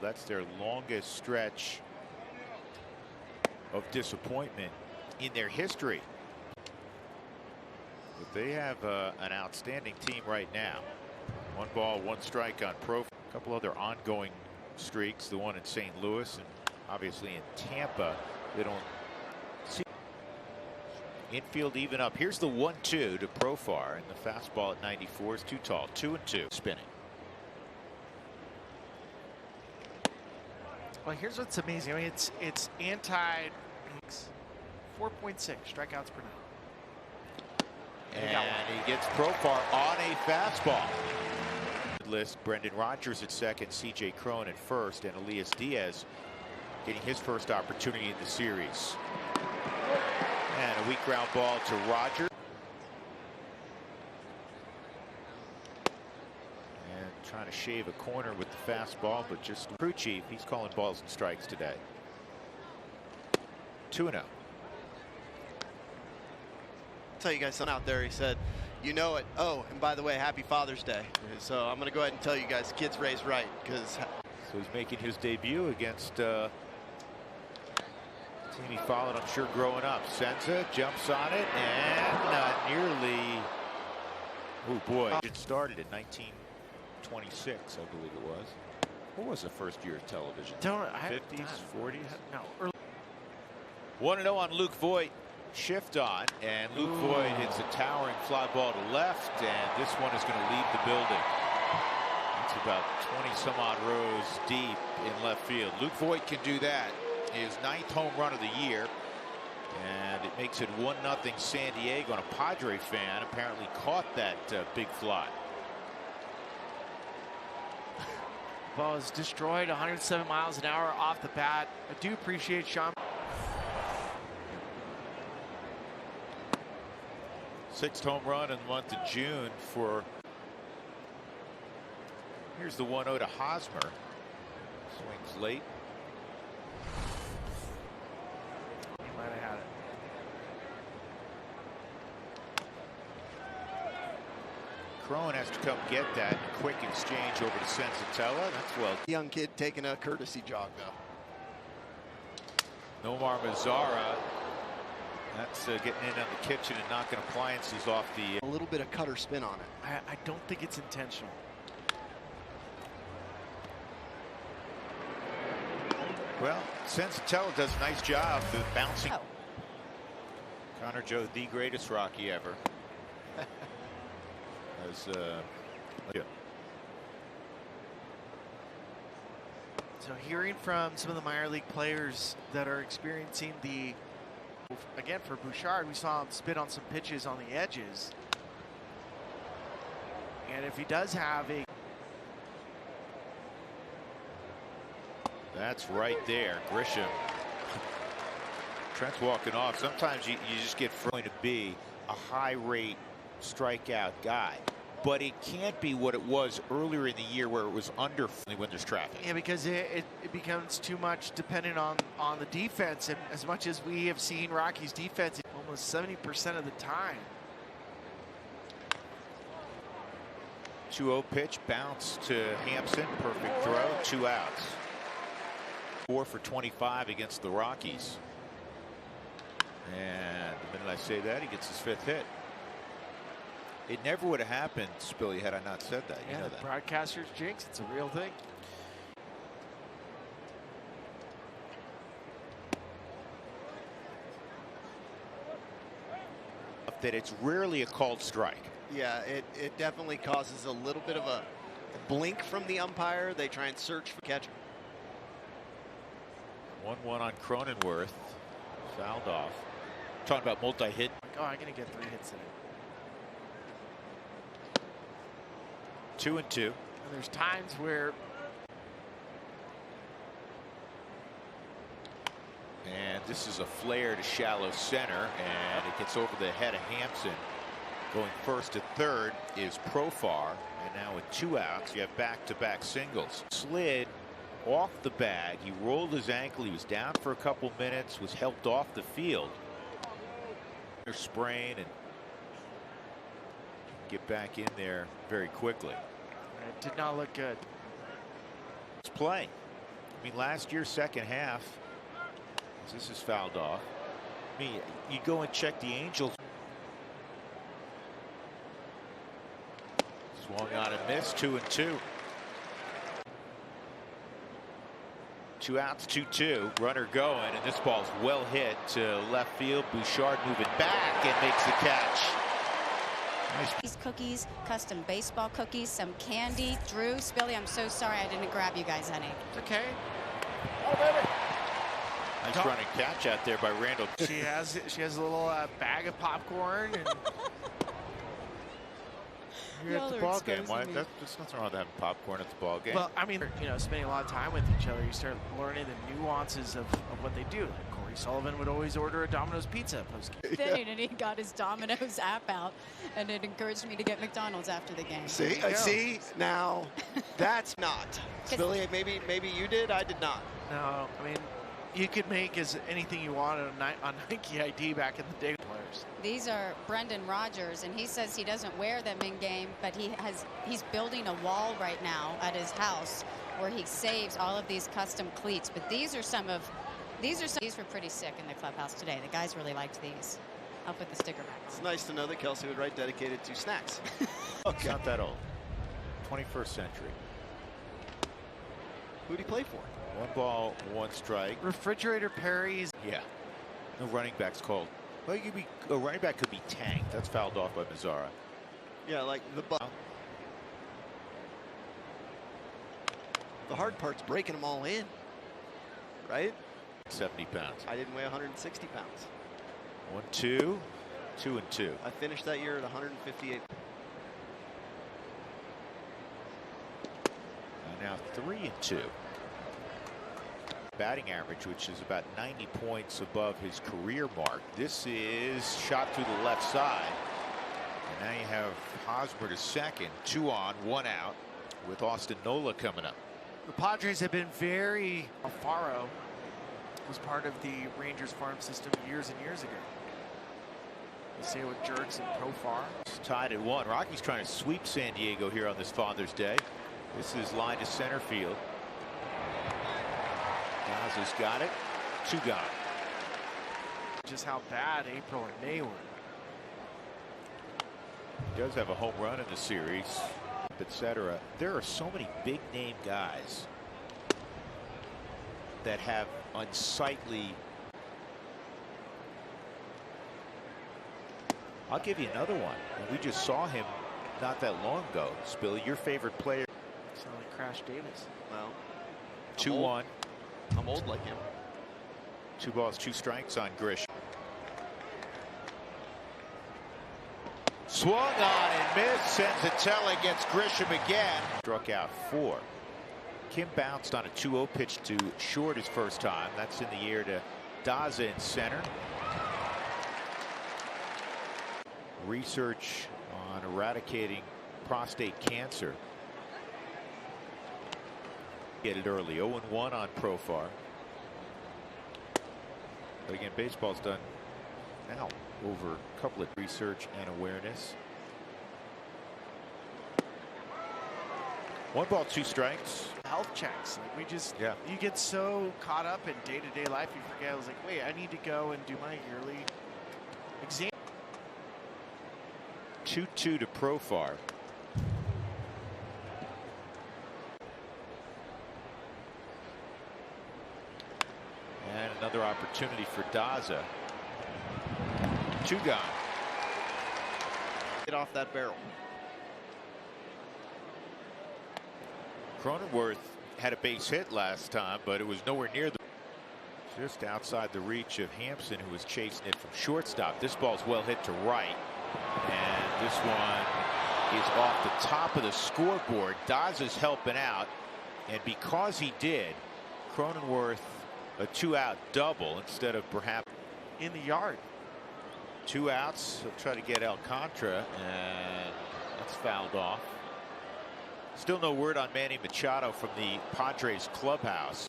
field. That's their longest stretch of disappointment in their history. But they have an outstanding team right now. 1 ball, 1 strike on Pro. A couple other ongoing streaks, the one in St. Louis and obviously in Tampa. They don't see infield even up. Here's the 1-2 to Profar, and the fastball at 94 is too tall. 2-2 spinning. Well, here's what's amazing. I mean, it's anti 4.6 strikeouts per night. And he gets Profar on a fastball. List Brendan Rodgers at second, C.J. Cron at first, and Elias Diaz getting his first opportunity in the series. And a weak ground ball to Rodgers. And trying to shave a corner with the fastball, but just crew chief. He's calling balls and strikes today. 2-0. Tell you guys something out there. He said, you know it. Oh, and by the way, happy Father's Day. So I'm going to go ahead and tell you guys, kids raised right. Because so he's making his debut against team he followed, I'm sure, growing up. Senza jumps on it and not nearly. Oh boy! It started in 1926, I believe it was. What was the first year of television? 50s, 40s? No. Early. 1-0 on Luke Voit. Shift on, and Luke Voit hits a towering fly ball to left, and this one is going to leave the building. It's about 20 some odd rows deep in left field. Luke Voit can do that. His 9th home run of the year, and it makes it 1-0 San Diego. And a Padre fan apparently caught that big fly. Ball is destroyed, 107 miles an hour off the bat. I do appreciate Sean. 6th home run in the month of June for. Here's the 1-0 to Hosmer. Swings late. He might have had it. Cron has to come get that. Quick exchange over to Senzatela. That's well. young kid taking a courtesy jog, though. Nomar Mazara. That's getting in on the kitchen and knocking appliances off the. A little bit of cutter spin on it. I don't think it's intentional. Well, Senzatela does a nice job of bouncing. Oh. Connor Joe, the greatest Rocky ever. Yeah. So hearing from some of the minor league players that are experiencing the. Again, for Bouchard, we saw him spit on some pitches on the edges. And if he does have a. That's right there, Grisham. Trent's walking off. Sometimes you just get going to be a high rate strikeout guy. But it can't be what it was earlier in the year where it was under when there's traffic. Yeah, because it becomes too much dependent on the defense. And as much as we have seen Rocky's defense almost 70% of the time. 2-0 pitch, bounce to Hampson. Perfect throw, 2 outs. 4 for 25 against the Rockies. And the minute I say that, he gets his 5th hit. It never would have happened, Spilly, had I not said that. You Yeah, know the that. broadcaster's jinx, it's a real thing. That it's rarely a called strike. Yeah, it definitely causes a little bit of a blink from the umpire. They try and search for catcher. 1-1 on Cronenworth. Fouled off. Talking about multi-hit. Oh, I'm going to get 3 hits today. 2-2. And there's times where. And this is a flare to shallow center, and it gets over the head of Hampson. Going first to third is Profar, and now with 2 outs, you have back-to-back singles. Slid off the bag. He rolled his ankle. He was down for a couple minutes, was helped off the field. Sprain and get back in there very quickly. It did not look good. It's playing. I mean, last year, second half, this is fouled off. I mean, you go and check the Angels. Swung on and missed, 2-2. 2 outs, 2-2. Runner going, and this ball's well hit to left field. Bouchard moving back and makes the catch. Nice. These cookies, custom baseball cookies, some candy. Drew, Spilly, I'm so sorry I didn't grab you guys any. It's okay. Oh, baby. Nice running catch out there by Randall. She has a little bag of popcorn. And you're at the ball game. Why? There's nothing wrong with having popcorn at the ball game. Well, I mean, you know, spending a lot of time with each other, you start learning the nuances of what they do. Like Corey Sullivan would always order a Domino's pizza post-game. And he got his Domino's app out, and it encouraged me to get McDonald's after the game. See, now that's not. Billy, maybe you did. I did not. No, I mean, you could make anything you want on Nike ID back in the day. Players. These are Brendan Rodgers, and he says he doesn't wear them in game, but he's building a wall right now at his house where he saves all of these custom cleats. But these were pretty sick in the clubhouse today. The guys really liked these. I'll put the sticker back on. It's nice to know that Kelsey would write dedicated to snacks. It's not that old. 21st century. Who'd he play for? 1 ball, 1 strike. Refrigerator Perry's. Yeah. No running back's called. Well, a running back could be tanked. That's fouled off by Mazzara. Yeah, like the hard part's breaking them all in, right? 70 pounds. I didn't weigh 160 pounds. 1-2, 2-2. I finished that year at 158. And now 3-2. Batting average, which is about 90 points above his career mark. This is shot through the left side. And now you have Hosmer to second. 2 on, 1 out with Austin Nola coming up. The Padres have been very. Alfaro was part of the Rangers farm system years and years ago. You see it with Jerks and Profar. It's tied at 1. Rocky's trying to sweep San Diego here on this Father's Day. This is line to center field. Gaza's got it. 2 gone. Just how bad April and May were. He does have a home run in the series, etc. There are so many big name guys that have unsightly. I'll give you another one. We just saw him not that long ago. Spilly, your favorite player. Sound like Crash Davis. Well, 2-1. I'm old like him. 2 balls, 2 strikes on Grish. Swung on and missed. Senzatela gets Grisham again. Struck out 4. Kim bounced on a 2-0 pitch to short his first time. That's in the air to Daza in center. Research on eradicating prostate cancer. Get it early. 0-1 on Profar. But again, baseball's done now over a couple of research and awareness. 1 ball, 2 strikes. Health checks. Like yeah. You get so caught up in day-to-day life, you forget. I was like, wait, I need to go and do my yearly exam. 2-2 to Profar. And another opportunity for Daza. 2 gone. Get off that barrel. Cronenworth had a base hit last time, but it was nowhere near just outside the reach of Hampson, who was chasing it from shortstop. This ball's well hit to right, and this one is off the top of the scoreboard. Daza's helping out, and because he did, Cronenworth a 2-out double instead of perhaps in the yard. 2 outs. He'll try to get Alcantara, and that's fouled off. Still no word on Manny Machado from the Padres clubhouse.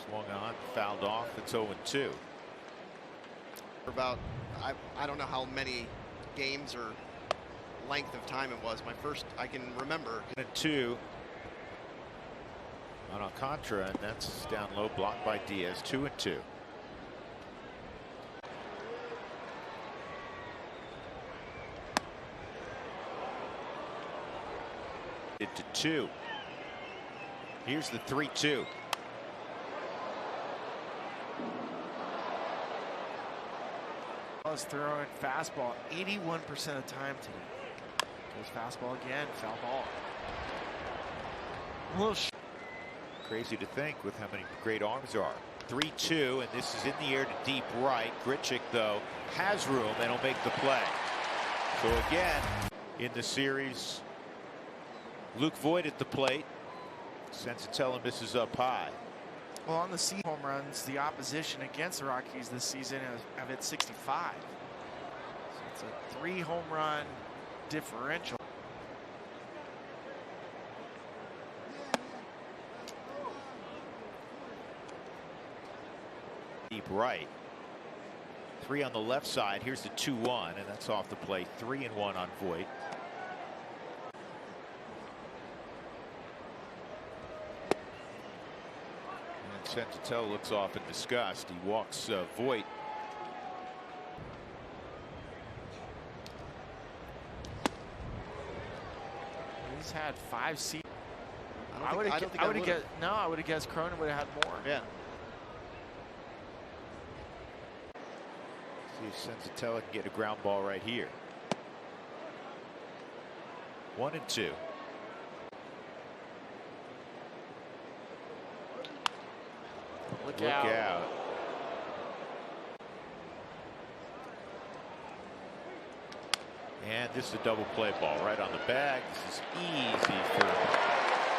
Swung on, fouled off. It's 0-2. About, I don't know how many games or length of time it was. My first I can remember. 2. on Alcantara, and that's down low, blocked by Diaz. 2-2. Into 2. Here's the 3-2. Was throwing fastball 81% of the time today. Goes fastball again, foul ball. A little Crazy to think with how many great arms there are. 3-2, and this is in the air to deep right. Grichuk, though, has room and will make the play. So again, in the series, Luke Voit at the plate. Senzatela misses up high. Well, on the season home runs, the opposition against the Rockies this season have hit 65. So it's a 3 home run differential. Deep right. 3 on the left side. Here's the 2-1, and that's off the plate. 3-1 on Voit. Senzatela looks off in disgust. He walks Voit. He's had 5 seasons. I would have guessed Cronin would have had more. Yeah. See if Senzatela can get a ground ball right here. 1-2. Look Look out. out. And this is a double play ball right on the bag. This is easy for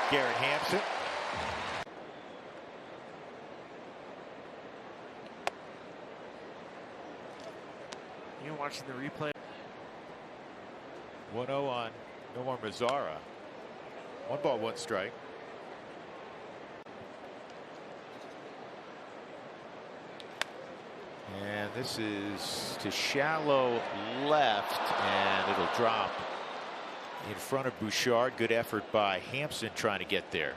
Garrett Hampson. You're watching the replay. 1-0 on Nomar Mazara. 1 ball, 1 strike. And this is to shallow left, and it'll drop in front of Bouchard. Good effort by Hampson trying to get there.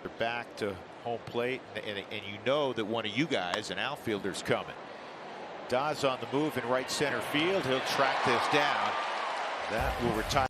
They're back to home plate, and you know that one of you guys, an outfielder's coming. Dawg on the move in right center field. He'll track this down. That will retire.